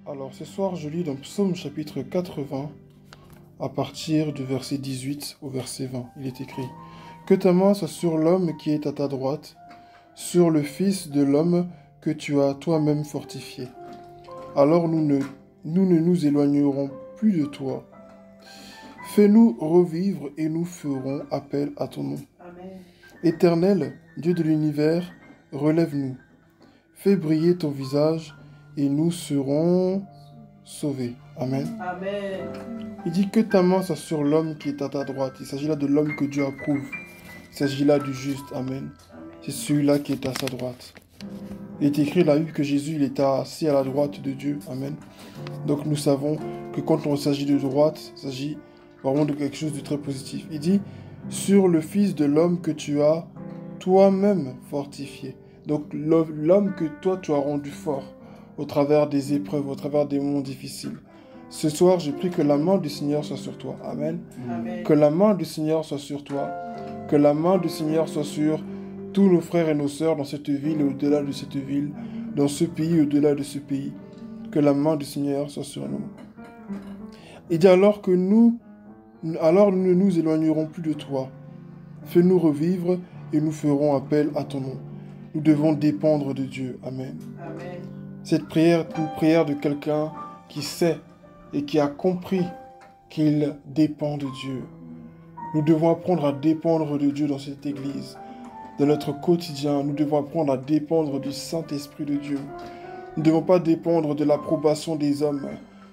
Alors ce soir, je lis dans Psaume chapitre 80, à partir du verset 18 au verset 20. Il est écrit: Que ta main soit sur l'homme qui est à ta droite, sur le Fils de l'homme que tu as toi-même fortifié. Alors nous ne nous éloignerons plus de toi. Fais-nous revivre et nous ferons appel à ton nom. Amen. Éternel, Dieu de l'univers, relève-nous. Fais briller ton visage et nous serons sauvés. Amen. Amen. Il dit que ta main soit sur l'homme qui est à ta droite. Il s'agit là de l'homme que Dieu approuve. Il s'agit là du juste. Amen. C'est celui-là qui est à sa droite. Il est écrit là que Jésus il est assis à la droite de Dieu. Amen. Donc nous savons que quand on s'agit de droite, il s'agit vraiment de quelque chose de très positif. Il dit sur le Fils de l'homme que tu as toi-même fortifié. Donc l'homme que toi tu as rendu fort au travers des épreuves, au travers des moments difficiles. Ce soir, je prie que la main du Seigneur soit sur toi. Amen. Amen. Que la main du Seigneur soit sur toi. Que la main du Seigneur soit sur tous nos frères et nos sœurs dans cette ville et au-delà de cette ville, dans ce pays et au-delà de ce pays. Que la main du Seigneur soit sur nous. Il dit alors nous ne nous éloignerons plus de toi. Fais-nous revivre et nous ferons appel à ton nom. Nous devons dépendre de Dieu. Amen. Amen. Cette prière est une prière de quelqu'un qui sait et qui a compris qu'il dépend de Dieu. Nous devons apprendre à dépendre de Dieu dans cette église. Dans notre quotidien, nous devons apprendre à dépendre du Saint-Esprit de Dieu. Nous ne devons pas dépendre de l'approbation des hommes.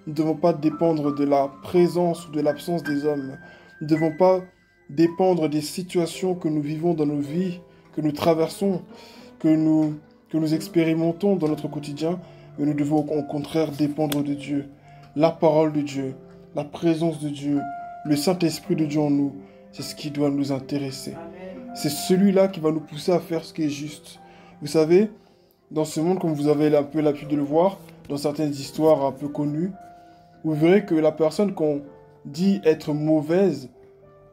Nous ne devons pas dépendre de la présence ou de l'absence des hommes. Nous ne devons pas dépendre des situations que nous vivons dans nos vies, que nous traversons, que nous expérimentons dans notre quotidien, mais nous devons au contraire dépendre de Dieu. La parole de Dieu, la présence de Dieu, le Saint-Esprit de Dieu en nous, c'est ce qui doit nous intéresser. C'est celui-là qui va nous pousser à faire ce qui est juste. Vous savez, dans ce monde, comme vous avez un peu l'habitude de le voir, dans certaines histoires un peu connues, vous verrez que la personne qu'on dit être mauvaise,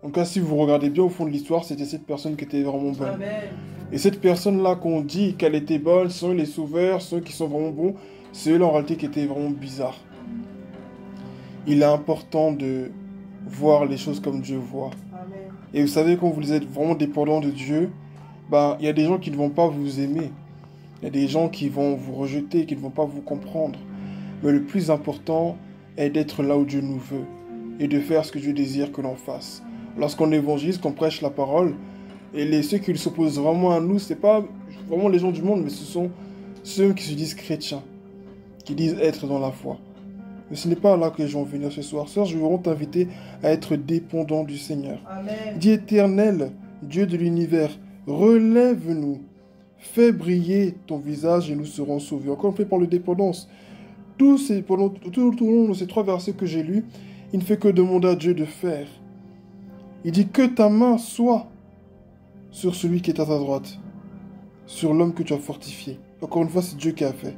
en tout cas si vous regardez bien au fond de l'histoire, c'était cette personne qui était vraiment bonne. Amen. Et cette personne-là qu'on dit qu'elle était bonne, ce sont les sauveurs, ceux qui sont vraiment bons, c'est eux en réalité qui étaient vraiment bizarres. Il est important de voir les choses comme Dieu voit. Amen. Et vous savez, quand vous êtes vraiment dépendant de Dieu, il y a des gens qui ne vont pas vous aimer. Il y a des gens qui vont vous rejeter, qui ne vont pas vous comprendre. Mais le plus important est d'être là où Dieu nous veut et de faire ce que Dieu désire que l'on fasse. Lorsqu'on évangélise, qu'on prêche la parole, et ceux qui s'opposent vraiment à nous, ce n'est pas vraiment les gens du monde, mais ce sont ceux qui se disent chrétiens, qui disent être dans la foi. Mais ce n'est pas là que je vais en venir ce soir. Sœur, je veux vraiment t'inviter à être dépendant du Seigneur. Amen. Dis éternel, Dieu de l'univers, relève-nous, fais briller ton visage et nous serons sauvés. Encore une fois, par la dépendance. Tout au long de ces 3 versets que j'ai lus, il ne fait que demander à Dieu de faire. Il dit que ta main soit sur celui qui est à ta droite, sur l'homme que tu as fortifié. Encore une fois, c'est Dieu qui a fait.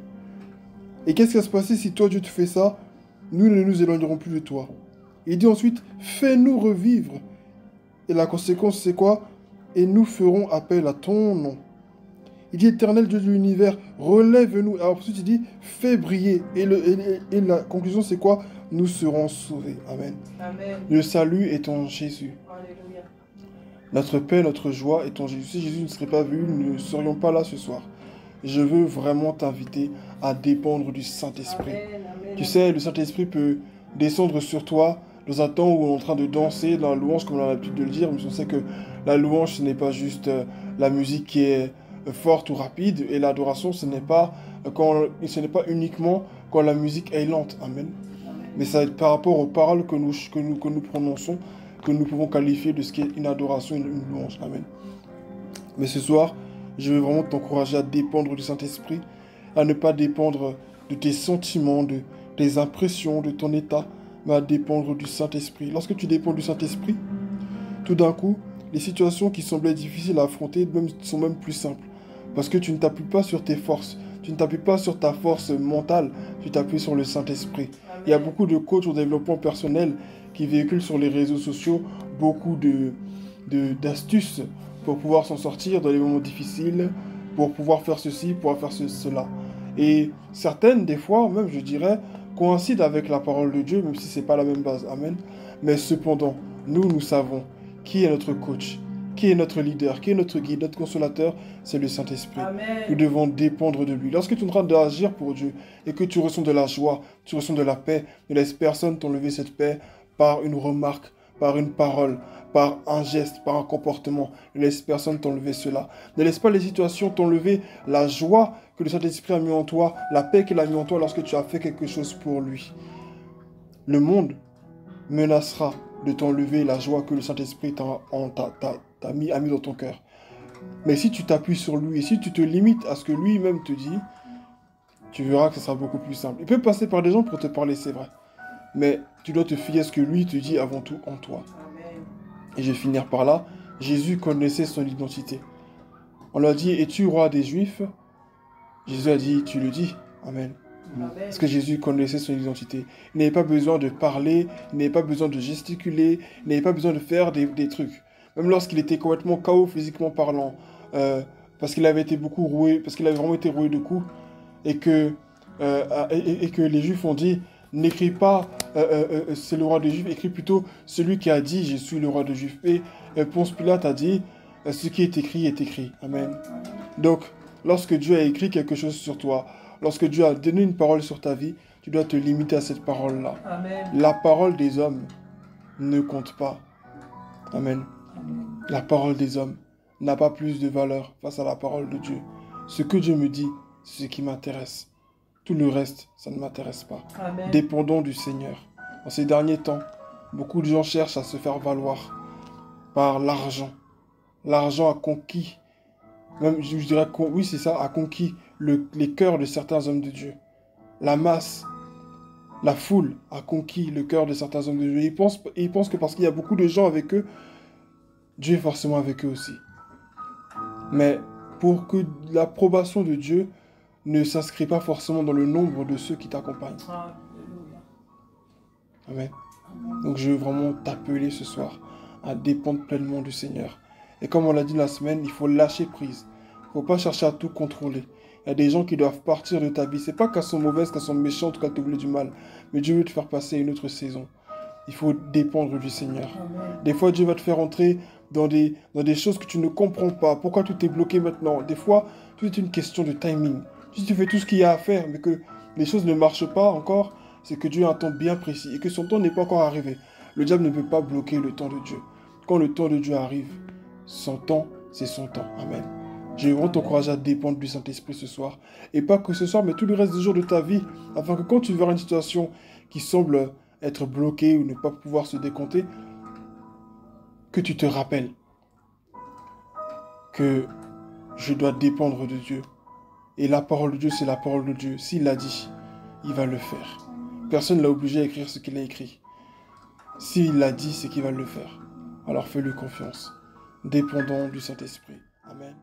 Et qu'est-ce qui va se passer si toi, Dieu te fait ça? Nous ne nous éloignerons plus de toi. Il dit ensuite, fais-nous revivre. Et la conséquence, c'est quoi? Et nous ferons appel à ton nom. Il dit, éternel Dieu de l'univers, relève-nous. Alors ensuite, il dit, fais briller. Et la conclusion, c'est quoi? Nous serons sauvés. Amen. Amen. Le salut est en Jésus. Alléluia. Notre paix, notre joie est en Jésus. Si Jésus ne serait pas venu, nous ne serions pas là ce soir. Je veux vraiment t'inviter à dépendre du Saint-Esprit. Amen. Amen. Tu sais, le Saint-Esprit peut descendre sur toi dans un temps où on est en train de danser, dans la louange, comme on a l'habitude de le dire. Mais on sait que la louange, ce n'est pas juste la musique qui est forte ou rapide. Et l'adoration, ce n'est pas uniquement quand la musique est lente. Amen. Mais ça va être par rapport aux paroles que nous prononçons, que nous pouvons qualifier de ce qui est une adoration, une louange. Amen. Mais ce soir, je veux vraiment t'encourager à dépendre du Saint-Esprit, à ne pas dépendre de tes sentiments, de tes impressions, de ton état, mais à dépendre du Saint-Esprit. Lorsque tu dépends du Saint-Esprit, tout d'un coup, les situations qui semblaient difficiles à affronter sont même plus simples. Parce que tu ne t'appuies pas sur tes forces, tu ne t'appuies pas sur ta force mentale, tu t'appuies sur le Saint-Esprit. Il y a beaucoup de coachs au développement personnel qui véhiculent sur les réseaux sociaux beaucoup d'astuces pour pouvoir s'en sortir dans les moments difficiles, pour pouvoir faire ceci, pour pouvoir faire cela. Et certaines, des fois, même je dirais, coïncide avec la parole de Dieu, même si ce n'est pas la même base. Amen. Mais cependant, nous savons qui est notre coach, qui est notre leader, qui est notre guide, notre consolateur, c'est le Saint-Esprit. Nous devons dépendre de lui. Lorsque tu es en train d'agir pour Dieu et que tu ressens de la joie, tu ressens de la paix, ne laisse personne t'enlever cette paix par une remarque, par une parole, par un geste, par un comportement. Ne laisse personne t'enlever cela. Ne laisse pas les situations t'enlever la joie que le Saint-Esprit a mis en toi, la paix qu'il a mis en toi lorsque tu as fait quelque chose pour lui. Le monde menacera de t'enlever la joie que le Saint-Esprit a mis dans ton cœur. Mais si tu t'appuies sur lui et si tu te limites à ce que lui-même te dit, tu verras que ce sera beaucoup plus simple. Il peut passer par des gens pour te parler, c'est vrai. Mais tu dois te fier à ce que lui te dit avant tout en toi. Amen. Et je vais finir par là. Jésus connaissait son identité. On lui a dit, es-tu roi des Juifs? Jésus a dit, tu le dis. Amen. Amen. Parce que Jésus connaissait son identité. Il n'avait pas besoin de parler, il n'avait pas besoin de gesticuler, il n'avait pas besoin de faire des trucs. Même lorsqu'il était complètement KO physiquement parlant, parce qu'il avait été beaucoup roué, parce qu'il avait vraiment été roué de coups, et que les Juifs ont dit, n'écris pas c'est le roi des Juifs, écris plutôt celui qui a dit je suis le roi des Juifs. Et Ponce Pilate a dit ce qui est écrit est écrit. Amen. Donc, lorsque Dieu a écrit quelque chose sur toi, lorsque Dieu a donné une parole sur ta vie, tu dois te limiter à cette parole-là. La parole des hommes ne compte pas. Amen. Amen. La parole des hommes n'a pas plus de valeur face à la parole de Dieu. Ce que Dieu me dit, c'est ce qui m'intéresse. Tout le reste, ça ne m'intéresse pas. Amen. Dépendons du Seigneur. En ces derniers temps, beaucoup de gens cherchent à se faire valoir par l'argent. L'argent a conquis, même je dirais, oui c'est ça, a conquis les cœurs de certains hommes de Dieu. La masse, la foule a conquis le cœur de certains hommes de Dieu. Ils pensent que parce qu'il y a beaucoup de gens avec eux, Dieu est forcément avec eux aussi. Mais pour que l'approbation de Dieu ne s'inscrit pas forcément dans le nombre de ceux qui t'accompagnent. Amen. Donc je veux vraiment t'appeler ce soir à dépendre pleinement du Seigneur. Et comme on l'a dit la semaine, il faut lâcher prise. Il ne faut pas chercher à tout contrôler. Il y a des gens qui doivent partir de ta vie. Ce n'est pas qu'elles sont mauvaises, qu'elles sont méchantes, qu'elles te voulaient du mal. Mais Dieu veut te faire passer une autre saison. Il faut dépendre du Seigneur. Amen. Des fois, Dieu va te faire entrer dans des choses que tu ne comprends pas. Pourquoi tout est bloqué maintenant? Des fois, tout est une question de timing. Si tu fais tout ce qu'il y a à faire, mais que les choses ne marchent pas encore, c'est que Dieu a un temps bien précis et que son temps n'est pas encore arrivé. Le diable ne peut pas bloquer le temps de Dieu. Quand le temps de Dieu arrive, son temps, c'est son temps. Amen. Je veux vraiment t'encourager à dépendre du Saint-Esprit ce soir. Et pas que ce soir, mais tout le reste des jours de ta vie. Afin que quand tu verras une situation qui semble être bloquée ou ne pas pouvoir se décompter, que tu te rappelles que je dois dépendre de Dieu. Et la parole de Dieu, c'est la parole de Dieu. S'il l'a dit, il va le faire. Personne ne l'a obligé à écrire ce qu'il a écrit. S'il l'a dit, c'est qu'il va le faire. Alors fais-lui confiance. Dépendons du Saint-Esprit. Amen.